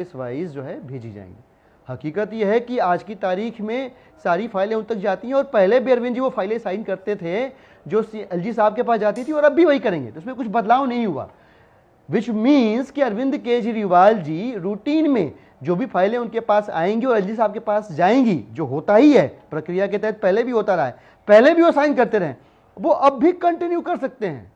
Case wise जो है भेजी जाएंगी। हकीकत यह है कि आज की तारीख में सारी फाइलें उन तक जाती हैं और पहले भी अरविंद जी वो फाइलें साइन करते थे जो एलजी साहब के पास जाती थी और अब भी वही करेंगे, तो उसमें कुछ बदलाव नहीं हुआ। विच मीन्स कि अरविंद केजरीवाल जी रूटीन में जो भी फाइलें उनके पास आएंगी और एलजी साहब के पास जाएंगी, जो होता ही है प्रक्रिया के तहत, पहले भी होता रहा है, पहले भी वो साइन करते रहे, वो अब भी कंटिन्यू कर सकते हैं।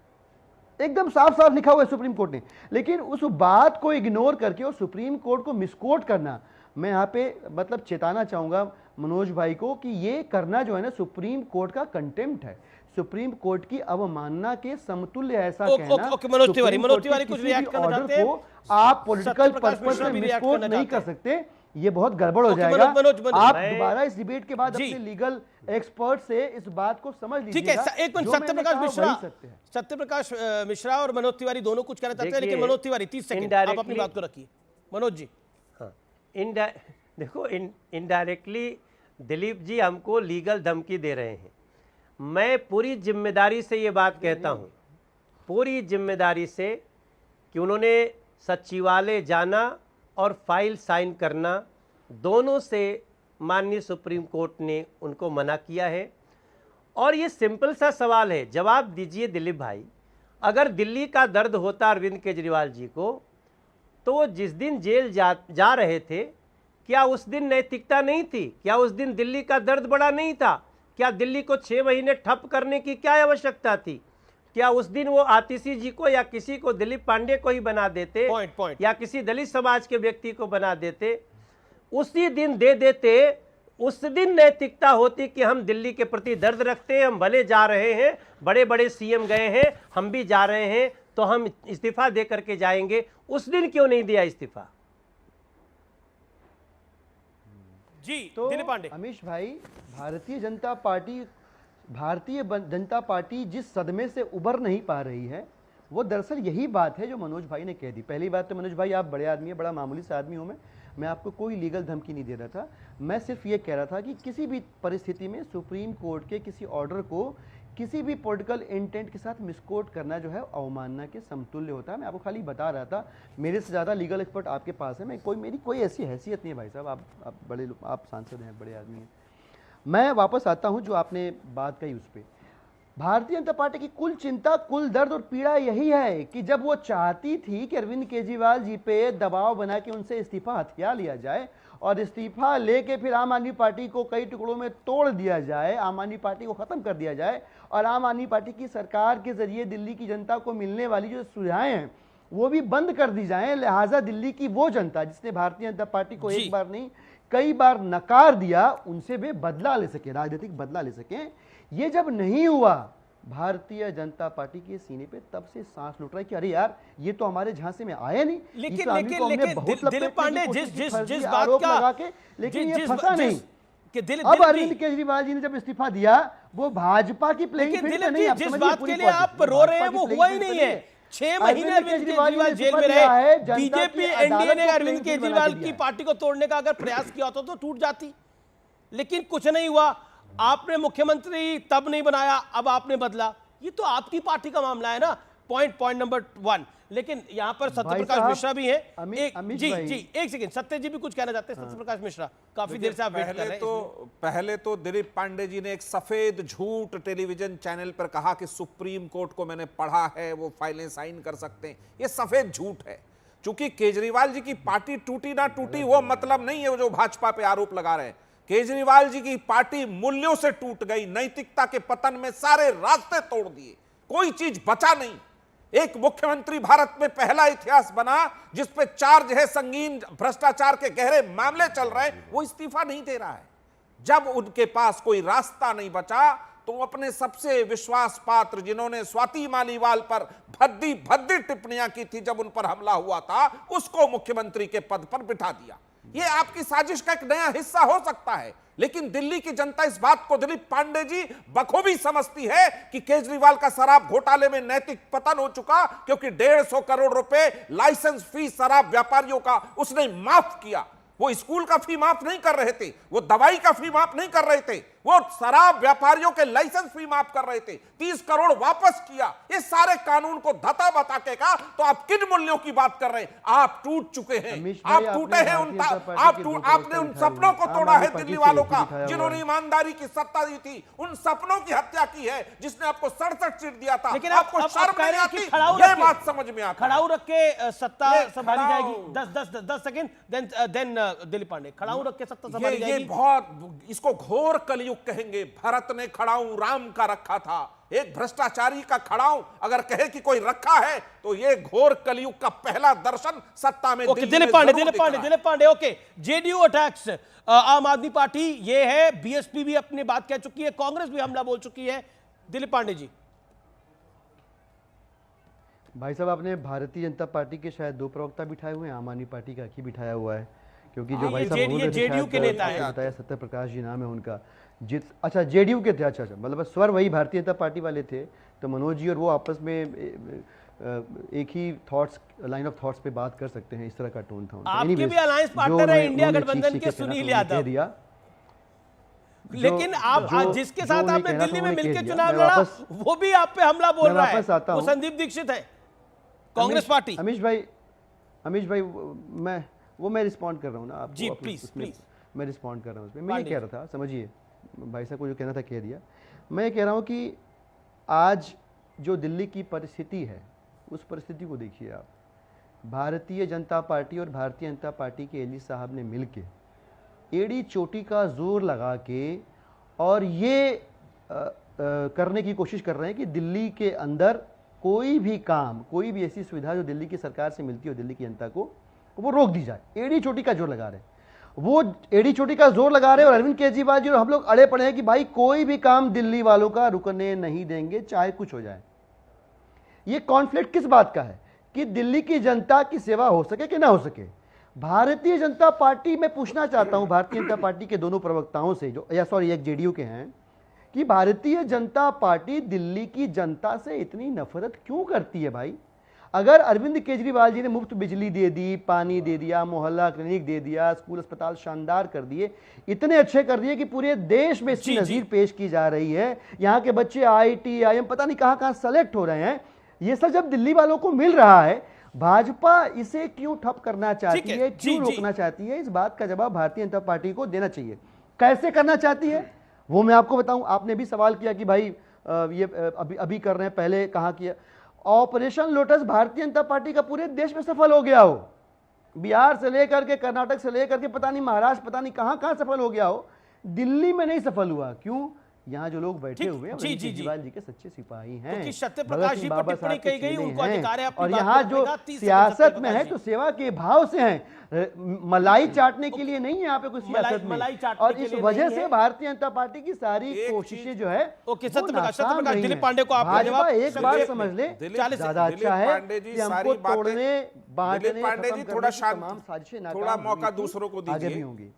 एकदम साफ साफ लिखा हुआ है सुप्रीम कोर्ट ने। लेकिन उस बात को इग्नोर करके और सुप्रीम कोर्ट को मिसकोट करना, मैं यहाँ पे मतलब चेताना चाहूंगा मनोज भाई को कि ये करना जो है ना सुप्रीम कोर्ट का कंटेम्प्ट है, सुप्रीम कोर्ट की अवमानना के समतुल्य। ऐसा कहना मनोज तिवारी कुछ रिएक्ट करना चाहते हैं? आप पॉलिटिकल पर्पस से मिसकोट नहीं कर सकते, ये बहुत गड़बड़ हो जाएगा। आप दोबारा इस डिबेट के बाद अपने लीगल एक्सपर्ट से इस बात को समझ लीजिए। ठीक है, एक मिनट, सत्यप्रकाश मिश्रा और मनोज तिवारी दोनों कुछ कहना चाहते हैं, लेकिन मनोज तिवारी 30 सेकंड आप अपनी बात को रखिए। मनोज जी। हाँ, देखो इनडायरेक्टली दिलीप जी हमको लीगल धमकी दे रहे हैं। मैं पूरी जिम्मेदारी से ये बात कहता हूँ, पूरी जिम्मेदारी से, कि उन्होंने सचिवालय जाना और फाइल साइन करना, दोनों से माननीय सुप्रीम कोर्ट ने उनको मना किया है। और ये सिंपल सा सवाल है, जवाब दीजिए दिलीप भाई, अगर दिल्ली का दर्द होता अरविंद केजरीवाल जी को, तो वो जिस दिन जेल जा रहे थे, क्या उस दिन नैतिकता नहीं थी? क्या उस दिन दिल्ली का दर्द बड़ा नहीं था? क्या दिल्ली को 6 महीने ठप करने की क्या आवश्यकता थी? क्या उस दिन वो आतिशी जी को या किसी को, दिलीप पांडे को ही बना देते, या किसी दलित समाज के व्यक्ति को बना देते, उसी दिन दे देते, उस दिन नैतिकता होती कि हम दिल्ली के प्रति दर्द रखते हैं, हम भले जा रहे हैं, बड़े बड़े सीएम गए हैं, हम भी जा रहे हैं, तो हम इस्तीफा दे करके जाएंगे। उस दिन क्यों नहीं दिया इस्तीफा? जी तो दिलीप पांडे। अमीश भाई, भारतीय जनता पार्टी जिस सदमे से उबर नहीं पा रही है, वो दरअसल यही बात है जो मनोज भाई ने कह दी। पहली बात तो मनोज भाई, आप बड़े आदमी है, बड़ा मामूली सा आदमी हूं मैं आपको कोई लीगल धमकी नहीं दे रहा था। मैं सिर्फ ये कह रहा था कि किसी भी परिस्थिति में सुप्रीम कोर्ट के किसी ऑर्डर को किसी भी पॉलिटिकल इंटेंट के साथ मिसकोट करना जो है अवमानना के समतुल्य होता है। मैं आपको खाली बता रहा था, मेरे से ज़्यादा लीगल एक्सपर्ट आपके पास है, मेरी कोई ऐसी हैसियत नहीं है भाई साहब, आप बड़े, आप सांसद हैं, बड़े आदमी हैं। मैं वापस आता हूं जो आपने बात कही उस पर। भारतीय जनता पार्टी की कुल चिंता, कुल दर्द और पीड़ा यही है कि जब वो चाहती थी कि अरविंद केजरीवाल जी पे दबाव बना के उनसे इस्तीफा हथिया लिया जाए और इस्तीफा लेके फिर आम आदमी पार्टी को कई टुकड़ों में तोड़ दिया जाए, आम आदमी पार्टी को खत्म कर दिया जाए और आम आदमी पार्टी की सरकार के जरिए दिल्ली की जनता को मिलने वाली जो सुविधाएं हैं वो भी बंद कर दी जाएं। लिहाजा दिल्ली की वो जनता जिसने भारतीय जनता पार्टी को एक बार नहीं कई बार नकार दिया, उनसे वे बदला ले सके, राजनीतिक बदला ले सकें। ये जब नहीं हुआ, भारतीय जनता पार्टी के सीने पे तब से सांस लुट रहा है कि अरे यार, ये तो हमारे झांसे में आया नहीं। लेकिन दिलीप पांडे जिस बात का, लेकिन ये फंसा नहीं कि अब अरविंद केजरीवाल जी ने जब इस्तीफा दिया, वो भाजपा की प्लेइंग फील्ड में नहीं। जिस बात के लिए आप रो रहे हैं वो हुआ ही नहीं है। 6 महीने अरविंद केजरीवाल जेल में रहे। बीजेपी एनडीए ने अरविंद केजरीवाल की पार्टी को तोड़ने का अगर प्रयास किया होता तो टूट जाती, लेकिन कुछ नहीं हुआ। आपने मुख्यमंत्री तब नहीं बनाया, अब आपने बदला, ये तो आपकी पार्टी का मामला है ना। Point number 1। लेकिन यहां पर सत्यप्रकाश मिश्रा भी है। जी एक सेकंड, सत्य जी भी कुछ कहना चाहते हैं। सत्यप्रकाश मिश्रा, काफी देर से आप वेट कर रहे हैं। पहले तो दिलीप पांडे जी ने एक सफेद झूठ टेलीविजन चैनल पर कहा कि सुप्रीम कोर्ट को मैंने पढ़ा है, वो फाइलें साइन कर सकते हैं। ये सफेद झूठ है। चूंकि केजरीवाल जी की पार्टी टूटी ना टूटी वो मतलब नहीं है जो भाजपा पे आरोप लगा रहे हैं। केजरीवाल जी की पार्टी मूल्यों से टूट गई, नैतिकता के पतन में सारे रास्ते तोड़ दिए, कोई चीज बचा नहीं। एक मुख्यमंत्री भारत में पहला इतिहास बना जिस पे चार्ज है संगीन भ्रष्टाचार के गहरे मामले चल रहे हैं, वो इस्तीफा नहीं दे रहा है। जब उनके पास कोई रास्ता नहीं बचा तो अपने सबसे विश्वास पात्र, जिन्होंने स्वाति मालीवाल पर भद्दी भद्दी टिप्पणियां की थी जब उन पर हमला हुआ था, उसको मुख्यमंत्री के पद पर बिठा दिया। ये आपकी साजिश का एक नया हिस्सा हो सकता है, लेकिन दिल्ली की जनता इस बात को दिलीप पांडे जी बखूबी समझती है कि केजरीवाल का शराब घोटाले में नैतिक पतन हो चुका, क्योंकि 150 करोड़ रुपए लाइसेंस फीस शराब व्यापारियों का उसने माफ किया। वो स्कूल का फी माफ नहीं कर रहे थे, वो दवाई का फी माफ नहीं कर रहे थे, वो शराब व्यापारियों के लाइसेंस भी माफ कर रहे थे, 30 करोड़ वापस किया। इस सारे कानून को धता बता के कहा तो आप किन मूल्यों की बात कर रहे हैं? आप टूट चुके हैं, आप टूटे हैं, आपने उन सपनों को तोड़ा है दिल्ली वालों का, जिन्होंने ईमानदारी की सत्ता दी थी। उन सपनों की हत्या की है जिसने आपको 67 सीट दिया था। लेकिन आपको शर्म नहीं आती? ये बात समझ में आता है। खड़ाऊ रख के सत्ता संभाली जाएगी। 10 सेकंड, देन दिलीप पांडे। खड़ाऊ रख के सत्ता संभाली जाएगी। ये बहुत, इसको घोर कलयुग कहेंगे। भरत ने खड़ाऊ राम का रखा था। एक भ्रष्टाचारी का खड़ाऊ अगर कहे कि कोई रखा है तो ये घोर कलयुग का पहला दर्शन सत्ता में Dilip Pandey. Okay, JDU attacks Aam Aadmi party, ये है। बीएसपी भी अपनी बात कह चुकी है, कांग्रेस भी हमला बोल चुकी है। दिलीप पांडे जी। भाई साहब, आपने भारतीय जनता पार्टी के शायद 2 प्रवक्ता बिठाए हुए हैं, आम आदमी पार्टी का एक ही बिठाया हुआ है, क्योंकि जो भाई साहब जेडीयू के नेता है, बताया सत्यप्रकाश जी नाम है उनका। अच्छा, जेडीयू के थे। अच्छा, मतलब स्वर वही भारतीय जनता पार्टी वाले थे। तो मनोज जी और वो आपस में एक ही थॉट्स, लाइन ऑफ थॉट्स पे बात कर सकते हैं, इस तरह का टोन था उनका। आपके भी अलायंस पार्टनर है इंडिया गठबंधन के सुनील यादव, लेकिन आप जिसके साथ आपने दिल्ली में मिलकर चुनाव लड़ा वो भी आप पे हमला बोल रहा है, वो संदीप दीक्षित है, कांग्रेस पार्टी। अमीश भाई मैं रिस्पॉन्ड कर रहा हूँ ना आप जी, प्लीज। मैं रिस्पॉन्ड कर रहा हूँ उसमें। मैं ये कह रहा था, समझिए, भाई साहब को जो कहना था कह दिया। मैं ये कह रहा हूँ कि आज जो दिल्ली की परिस्थिति है, उस परिस्थिति को देखिए आप। भारतीय जनता पार्टी और भारतीय जनता पार्टी के एली साहब ने मिलके एड़ी चोटी का जोर लगा के और ये करने की कोशिश कर रहे हैं कि दिल्ली के अंदर कोई भी काम, कोई भी ऐसी सुविधा जो दिल्ली की सरकार से मिलती हो दिल्ली की जनता को, वो रोक दी जाए। एड़ी चोटी का जोर लगा रहे हैं, वो एड़ी चोटी का जोर लगा रहे हैं। और अरविंद केजरीवाल जी और हम लोग अड़े पड़े हैं कि भाई कोई भी काम दिल्ली वालों का रुकने नहीं देंगे, चाहे कुछ हो जाए। ये कॉन्फ्लिक्ट किस बात का है? कि दिल्ली की जनता की सेवा हो सके कि ना हो सके। भारतीय जनता पार्टी में पूछना चाहता हूं भारतीय जनता पार्टी के दोनों प्रवक्ताओं से, जो एक जेडीयू के हैं, कि भारतीय जनता पार्टी दिल्ली की जनता से इतनी नफरत क्यों करती है भाई? अगर अरविंद केजरीवाल जी ने मुफ्त बिजली दे दी, पानी दे दिया, मोहल्ला क्लिनिक दे दिया, स्कूल अस्पताल शानदार कर दिए, इतने अच्छे कर दिए कि पूरे देश में इसकी नजीर पेश की जा रही है, यहाँ के बच्चे आईआईटी, आईएम पता नहीं कहाँ कहाँ सेलेक्ट हो रहे हैं, ये सब जब दिल्ली वालों को मिल रहा है, भाजपा इसे क्यों ठप करना चाहती है, क्यों रोकना चाहती है? इस बात का जवाब भारतीय जनता पार्टी को देना चाहिए। कैसे करना चाहती है वो मैं आपको बताऊं। आपने भी सवाल किया कि भाई ये अभी कर रहे हैं, पहले कहाँ किया। Operation lotus Bharatiya Janata party का पूरे देश में सफल हो गया हो, बिहार से लेकर के कर्नाटक से लेकर के पता नहीं महाराष्ट्र, पता नहीं कहां कहां सफल हो गया हो, दिल्ली में नहीं सफल हुआ। क्यों? यहाँ जो लोग बैठे हुए हैं केजरीवाल जी के सच्चे सिपाही हैं, क्योंकि सत्यप्रकाश जी पर टिप्पणी कही गई, उनको अधिकार है अपनी और बात यहाँ को जो रखने का। सियासत में है तो सेवा के भाव से हैं, मलाई चाटने के लिए नहीं है यहाँ पे कुछ सियासत में। और इस वजह से भारतीय जनता पार्टी की सारी कोशिशें जो है सत्यप्रकाश दिलीप पांडे को आपका जवाब एक बार समझ ले, ज्यादा अच्छा है कि हमको तोड़ने बांटने, पांडे जी थोड़ा शांत, साजिशें थोड़ा मौका दूसरों को दीजिए। आगे भी होंगी।